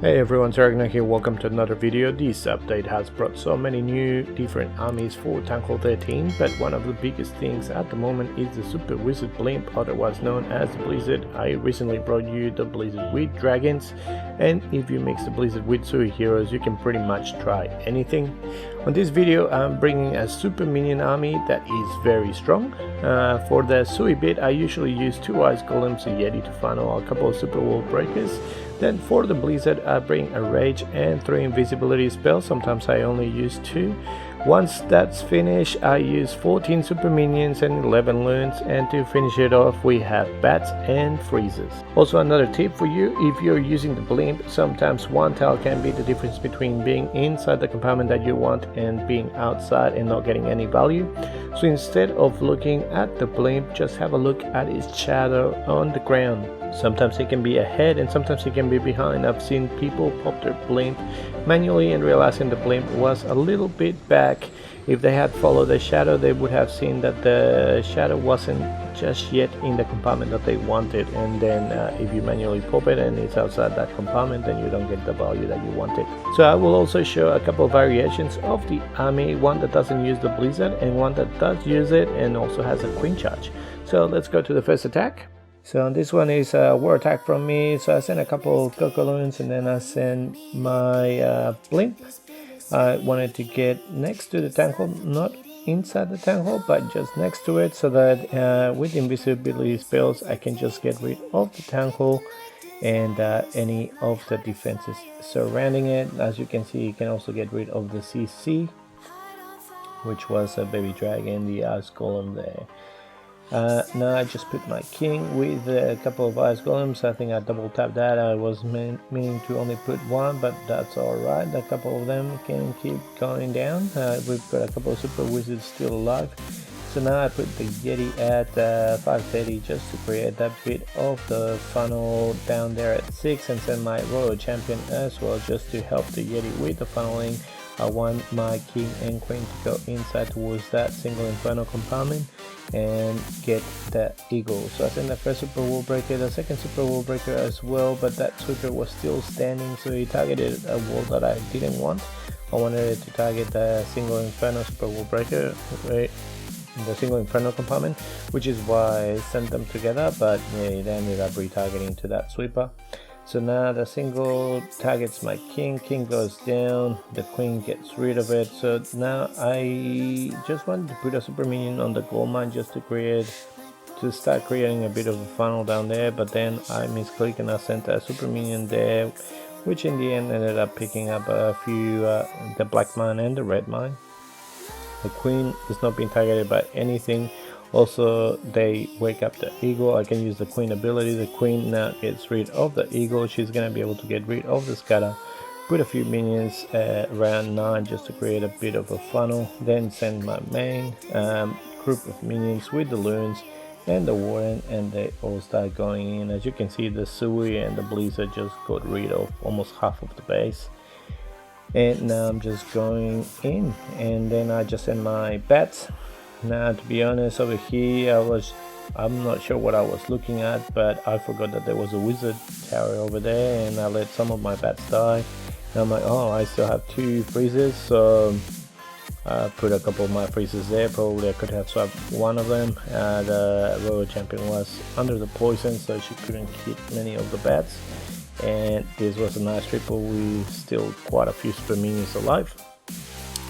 Hey everyone, Zaragna here, welcome to another video. This update has brought so many new different armies for Tank 13, but one of the biggest things at the moment is the Super Wizard Blimp, otherwise known as the Blizzard. I recently brought you the Blizzard with dragons, and if you mix the Blizzard with Sui heroes, you can pretty much try anything. On this video, I'm bringing a super minion army that is very strong. For the Sui bit, I usually use 2 Ice Golems, a Yeti to funnel, a couple of Super Wall Breakers. Then for the Blizzard, I bring a Rage and 3 invisibility spells. Sometimes I only use 2. Once that's finished, I use 14 super minions and 11 loons, and to finish it off we have bats and freezes. Also, another tip for you: if you're using the blimp, sometimes one tile can be the difference between being inside the compartment that you want and being outside and not getting any value. So instead of looking at the blimp, just have a look at its shadow on the ground. Sometimes it can be ahead and sometimes it can be behind. I've seen people pop their blimp manually and realizing the blimp was a little bit back. If they had followed the shadow, they would have seen that the shadow wasn't just yet in the compartment that they wanted, and then if you manually pop it and it's outside that compartment, then you don't get the value that you wanted. So I will also show a couple of variations of the army, one that doesn't use the Blizzard and one that does use it and also has a Queen Charge. So let's go to the first attack. So this one is a war attack from me. So I send a couple of Coco-Loons and then I send my blimp. I wanted to get next to the tank hole, not inside the tank hole, but just next to it, so that with invisibility spells I can just get rid of the tank hole and any of the defenses surrounding it. As you can see, you can also get rid of the CC, which was a baby dragon, the Ice Golem there. Now I just put my king with a couple of Ice Golems. I think I double tapped that. I was meaning to only put one, but that's alright. A couple of them can keep going down. We've got a couple of Super Wizards still alive. So now I put the Yeti at 530 just to create that bit of the funnel down there at 6, and send my Royal Champion as well just to help the Yeti with the funneling. I want my king and queen to go inside towards that single inferno compartment and get the eagle. So I sent the first super wall breaker, the second super wall breaker as well, but that sweeper was still standing, so he targeted a wall that I didn't want. I wanted it to target the single inferno super wall breaker, right, the single inferno compartment, which is why I sent them together, but yeah, it ended up retargeting to that sweeper. So now the single targets my king, king goes down, the queen gets rid of it. So now I just wanted to put a super minion on the gold mine just to start creating a bit of a funnel down there, but then I misclicked and I sent a super minion there, which in the end ended up picking up a few, the black mine and the red mine. The queen is not being targeted by anything. Also, they wake up the eagle. I can use the queen ability. The queen now gets rid of the eagle. She's going to be able to get rid of the scatter. Put a few minions around 9 just to create a bit of a funnel. Then send my main group of minions with the loons and the warden, and they all start going in. As you can see, the Sui and the Blizzard just got rid of almost half of the base. And now I'm just going in, and then I just send my bats. Now, to be honest, over here I'm not sure what I was looking at, but I forgot that there was a wizard tower over there, and I let some of my bats die. And I'm like, oh, I still have 2 freezes, so I put a couple of my freezes there. Probably I could have swapped one of them. The Royal Champion was under the poison, so she couldn't hit many of the bats, and this was a nice triple with still quite a few super minions alive.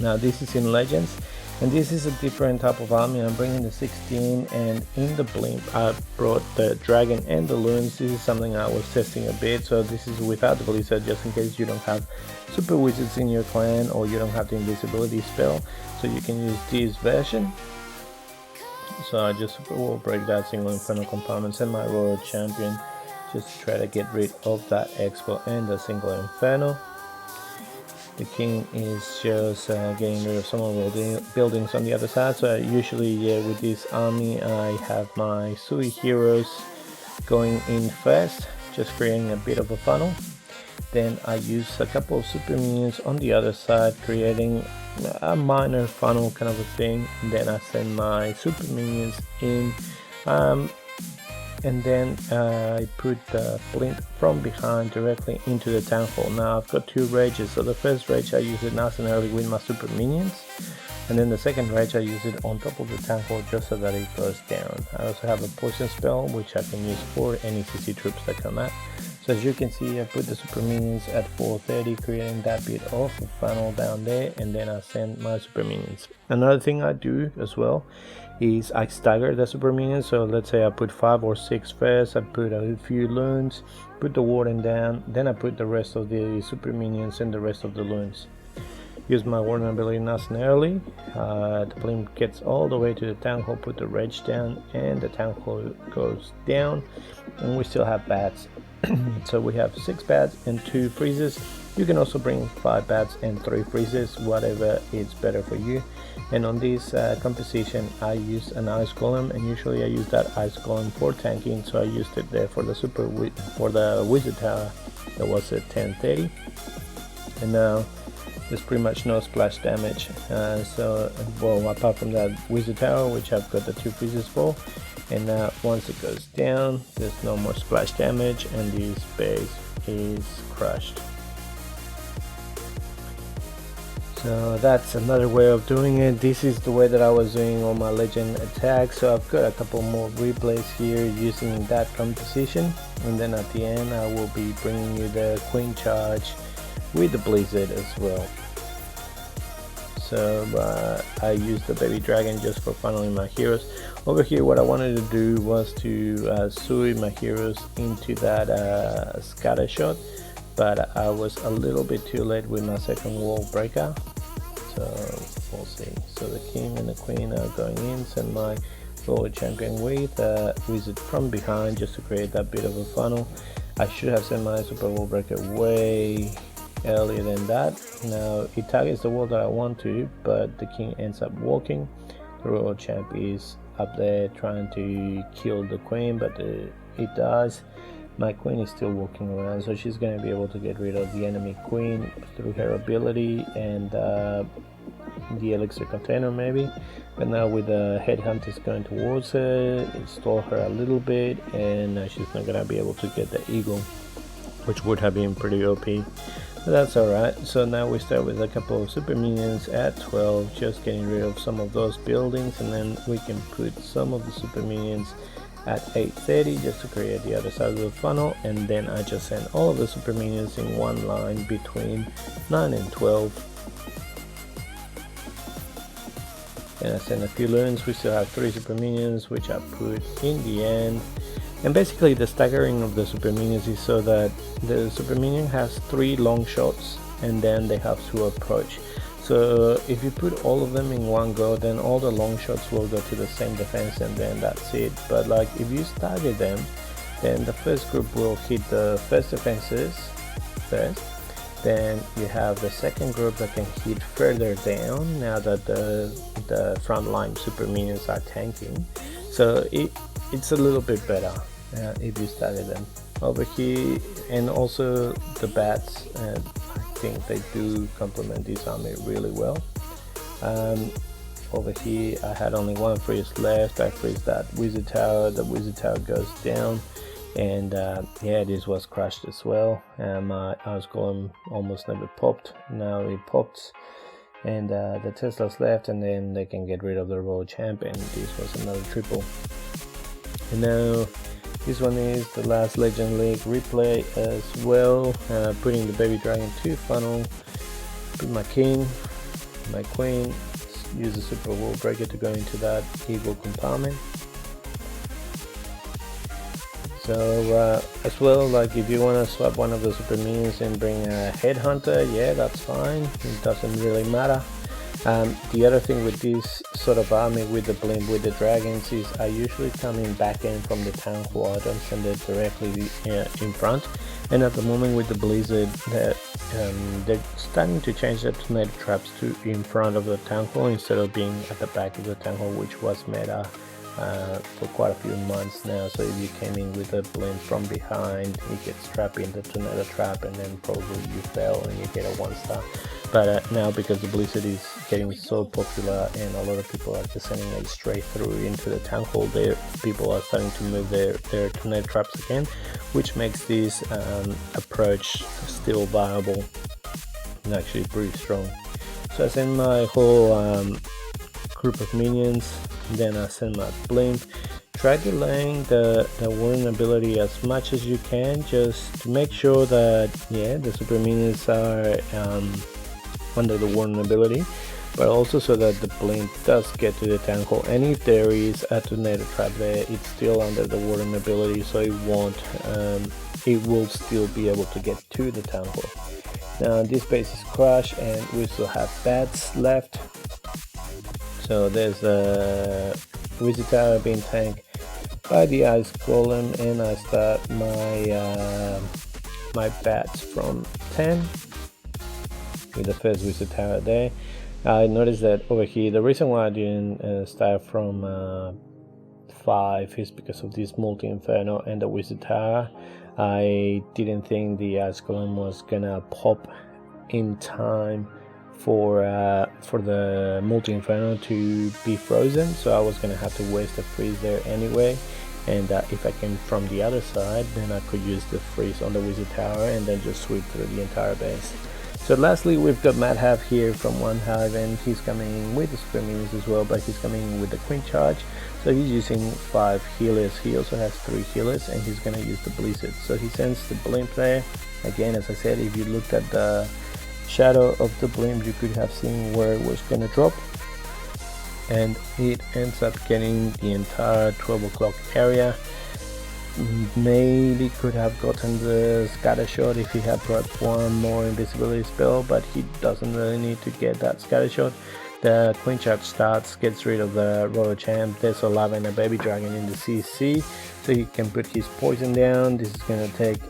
Now this is in Legends, and this is a different type of army. I'm bringing the 16, and in the blimp I brought the dragon and the loons. This is something I was testing a bit, so this is without the Blizzard, just in case you don't have super wizards in your clan or you don't have the invisibility spell, so you can use this version. So I just will break that single inferno compartment, send my Royal Champion just to try to get rid of that expo and the single inferno. The king is just getting rid of some of the buildings on the other side. So usually, with this army, I have my Sui heroes going in first, just creating a bit of a funnel. Then I use a couple of super minions on the other side, creating a minor funnel kind of a thing. And then I send my super minions in. and then I put the blimp from behind directly into the tank hole. Now I've got two rages, so the first rage I use it nice and early with my super minions, and then the second rage I use it on top of the tank hole just so that it goes down. I also have a poison spell which I can use for any CC troops that come out. So as you can see, I put the super minions at 430, creating that bit of a funnel down there, and then I send my super minions. Another thing I do as well is I stagger the super minions. So let's say I put 5 or 6 first, I put a few loons, put the warden down, then I put the rest of the super minions and the rest of the loons. Use my warden ability nice and early. The blimp gets all the way to the tank hole, put the rage down, and the tank hole goes down, and we still have bats. So we have 6 bats and 2 freezes. You can also bring 5 bats and 3 freezes, whatever is better for you. And on this composition I use an ice golem, and usually I use that ice golem for tanking, so I used it there for the wizard tower that was at 1030. And now there's pretty much no splash damage, well, apart from that wizard tower which I've got the 2 freezes for. And now once it goes down, there's no more splash damage, and this base is crushed. So that's another way of doing it. This is the way that I was doing all my legend attacks. So I've got a couple more replays here using that composition, and then at the end I will be bringing you the queen charge with the blizzard as well. So I used the baby dragon just for funneling my heroes. Over here what I wanted to do was to sui my heroes into that scatter shot, but I was a little bit too late with my second wall breaker. So we'll see. So the king and the queen are going in, send my royal champion with wizard from behind just to create that bit of a funnel. I should have sent my super wall breaker way earlier than that. Now it targets the wall that I want to, but the king ends up walking. The royal champ is up there trying to kill the queen, but it dies. My queen is still walking around, so she's going to be able to get rid of the enemy queen through her ability and the elixir container maybe. But now with the headhunters going towards her, stall her a little bit, and she's not going to be able to get the eagle, which would have been pretty OP. But that's alright. So now we start with a couple of super minions at 12, just getting rid of some of those buildings, and then we can put some of the super minions at 8:30 just to create the other side of the funnel, and then I just send all of the super minions in one line between 9 and 12. And I send a few loons. We still have 3 super minions which I put in the end. And basically the staggering of the super minions is so that the super minion has 3 long shots and then they have to approach. So if you put all of them in one go, then all the long shots will go to the same defense, and then that's it. But like if you stagger them, then the first group will hit the first defenses first, then you have the second group that can hit further down now that the frontline super minions are tanking. So it's a little bit better if you stagger them. Over here, and also the bats, I think they do complement this army really well. Over here I had only 1 freeze left. I freeze that wizard tower, the wizard tower goes down, and yeah, this was crushed as well. My ice golem almost never popped, now it pops, and the Teslas left, and then they can get rid of the royal champ, and this was another triple. And now this one is the last Legend League replay as well, putting the baby dragon to funnel, put my king, my queen, use the super wall breaker to go into that eagle compartment. So as well, like if you want to swap one of the super minions and bring a headhunter, yeah, that's fine, it doesn't really matter. The other thing with this sort of army with the blimp with the dragons is I usually come in back end from the town hall. I don't send it directly in front. And at the moment with the blizzard, they're starting to change the tornado traps to in front of the town hall instead of being at the back of the town hall, which was meta for quite a few months now. So if you came in with a blimp from behind, you get trapped in the tornado trap, and then probably you fail and you get a 1-star. But now, because the Blizzard is getting so popular and a lot of people are just sending it straight through into the tank hole, there people are starting to move their tornado traps again, which makes this approach still viable and actually pretty strong. So I send my whole group of minions, then I send my blimp. Try delaying the warden ability as much as you can, just to make sure that the super minions are under the warden ability, but also so that the blimp does get to the tank hole, and if there is a tornado trap there, it's still under the warden ability, so it will still be able to get to the tank hole. Now this base is crushed and we still have bats left, so there's a wizard tower being tanked by the ice golem, and I start my my bats from 10 with the first wizard tower there. I noticed that over here, the reason why I didn't start from 5 is because of this multi-inferno and the wizard tower. I didn't think the ice golem was gonna pop in time for the multi-inferno to be frozen, so I was gonna have to waste the freeze there anyway. And if I came from the other side, then I could use the freeze on the wizard tower and then just sweep through the entire base. So lastly, we've got Madhav here from One Hive, and he's coming in with the super minions as well, but he's coming in with the queen charge. So he's using 5 healers. He also has 3 healers, and he's gonna use the blizzard. So he sends the blimp there. Again, as I said, if you looked at the shadow of the blimp, you could have seen where it was gonna drop, and it ends up getting the entire 12 o'clock area. Maybe could have gotten the scatter shot if he had brought one more invisibility spell, but he doesn't really need to get that scatter shot. The queen charge starts, gets rid of the royal champ. There's a lava and a baby dragon in the CC, so he can put his poison down. This is gonna take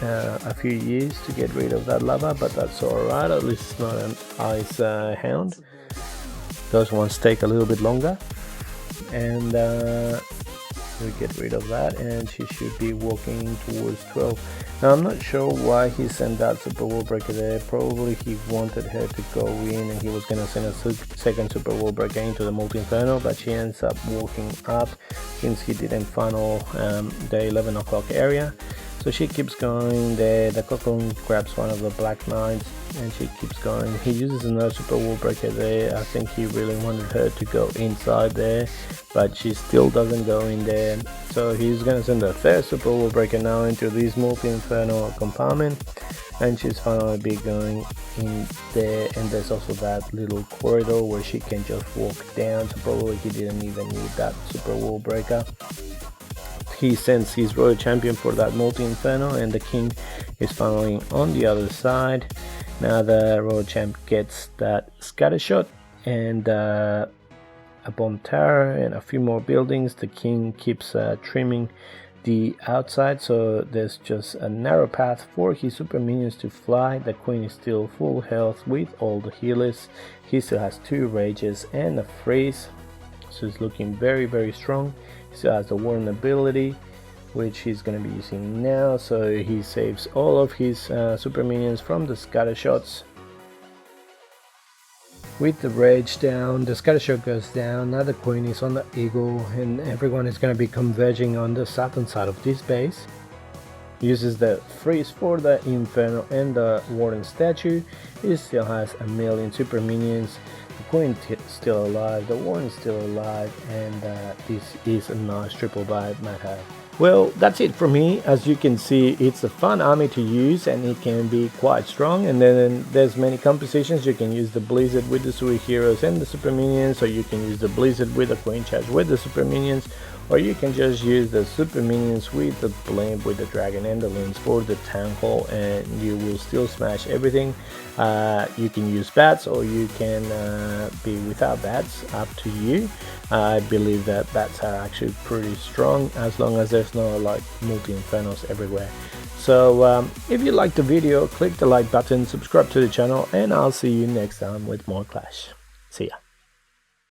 a few years to get rid of that lava, but that's alright, at least it's not an ice hound. Those ones take a little bit longer, and we get rid of that, and she should be walking towards 12. Now I'm not sure why he sent that super wall breaker there. Probably he wanted her to go in and he was gonna send a second super wall breaker into the multi-inferno, but she ends up walking up since he didn't funnel the 11 o'clock area. So she keeps going there. The Cocoon grabs one of the black knights and she keeps going. He uses another super wall breaker there. I think he really wanted her to go inside there, but she still doesn't go in there. So he's gonna send a third super wall breaker now into this multi-inferno compartment, and she's finally be going in there. And there's also that little corridor where she can just walk down, so probably he didn't even need that super wall breaker. He sends his royal champion for that multi-inferno, and the king is finally on the other side. Now the royal champ gets that scatter shot and a bomb tower and a few more buildings. The king keeps trimming the outside, so there's just a narrow path for his super minions to fly. The queen is still full health with all the healers. He still has 2 rages and a freeze, so he's looking very, very strong. He still has the warden ability, which he's going to be using now, so he saves all of his super minions from the scatter shots. With the rage down, the scatter shot goes down. Now the queen is on the eagle, and everyone is going to be converging on the southern side of this base. Uses the freeze for the inferno and the warden statue. He still has a million super minions. The queen still alive, the warden is still alive, and this is a nice triple by Madhav. Well, that's it from me. As you can see, it's a fun army to use and it can be quite strong. And then there's many compositions. You can use the blizzard with the Sui heroes and the super minions, or you can use the blizzard with the queen charge with the super minions, or you can just use the super minions with the blimp with the dragon and the lens for the town hall, and you will still smash everything. You can use bats, or you can be without bats, up to you. I believe that bats are actually pretty strong as long as there's no like multi-infernos everywhere. So if you liked the video, click the like button, subscribe to the channel, and I'll see you next time with more Clash. See ya.